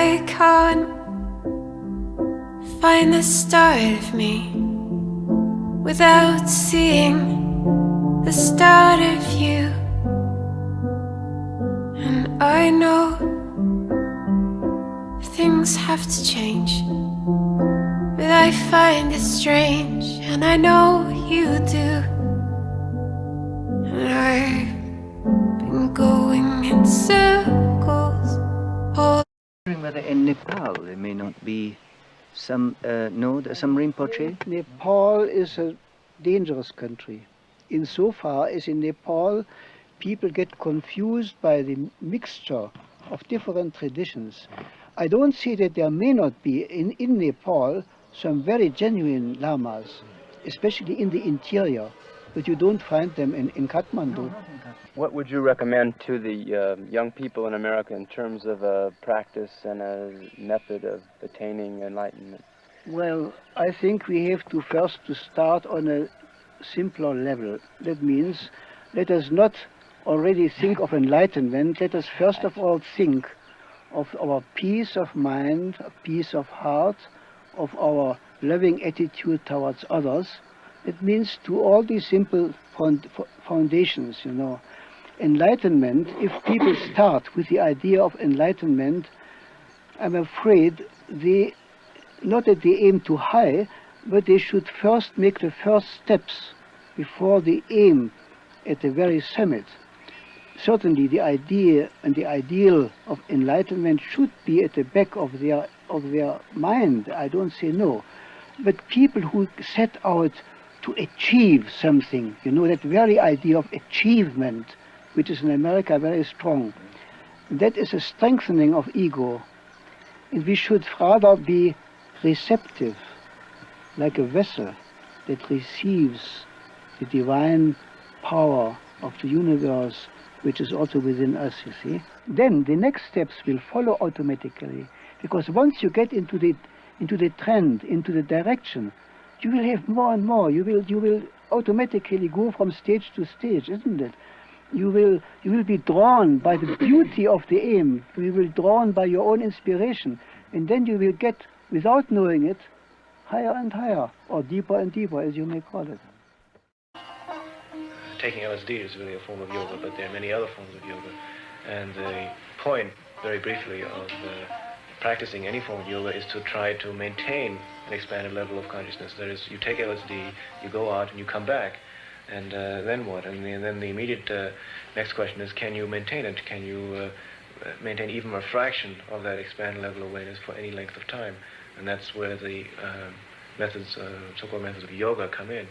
I can't find the start of me without seeing the start of you. And I know things have to change, but I find it strange, and I know you do. And I've been going in circles all. Whether in Nepal there may not be some some Rinpoche? Nepal is a dangerous country. Insofar as in Nepal people get confused by the mixture of different traditions. I don't say that there may not be in Nepal some very genuine lamas, especially in the interior, but you don't find them in Kathmandu. What would you recommend to the young people in America in terms of a practice and a method of attaining enlightenment? Well, I think we have to first to start on a simpler level. That means let us not already think of enlightenment. Let us first of all think of our peace of mind, peace of heart, of our loving attitude towards others. It means to all these simple foundations, you know. Enlightenment, if people start with the idea of enlightenment, I'm afraid they, not that they aim too high, but they should first make the first steps before they aim at the very summit. Certainly the idea and the ideal of enlightenment should be at the back of their mind. I don't say no. But people who set out to achieve something, you know, that very idea of achievement, which is in America very strong, that is a strengthening of ego. And we should rather be receptive, like a vessel that receives the divine power of the universe, which is also within us, you see. Then the next steps will follow automatically, because once you get into the trend, into the direction, you will have more and more. You will automatically go from stage to stage, isn't it? You will be drawn by the beauty of the aim. You will be drawn by your own inspiration, and then you will get, without knowing it, higher and higher, or deeper and deeper, as you may call it. Taking LSD is really a form of yoga, but there are many other forms of yoga. And the point, very briefly, of practicing any form of yoga is to try to maintain an expanded level of consciousness. That is, you take LSD, you go out, and you come back. And then what? And then the immediate next question is, can you maintain it? Can you maintain even a fraction of that expanded level of awareness for any length of time? And that's where the methods, so-called methods of yoga come in.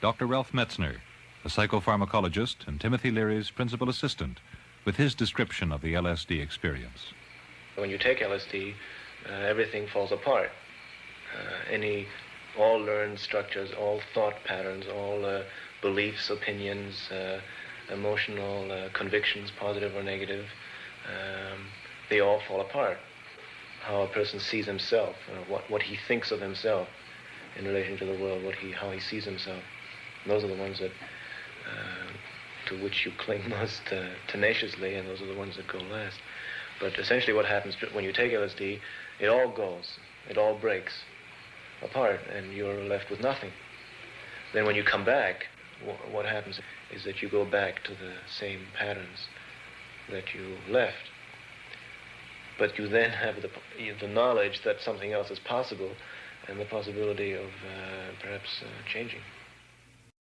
Dr. Ralph Metzner, a psychopharmacologist and Timothy Leary's principal assistant, with his description of the LSD experience. When you take LSD, everything falls apart. All learned structures, all thought patterns, all beliefs, opinions, emotional convictions, positive or negative, they all fall apart. How a person sees himself, what he thinks of himself in relation to the world, how he sees himself. And those are the ones that to which you cling most tenaciously, and those are the ones that go last. But essentially what happens when you take LSD, it all goes, it all breaks apart, and you're left with nothing. Then when you come back, what happens is that you go back to the same patterns that you left. But you then have the knowledge that something else is possible, and the possibility of perhaps changing.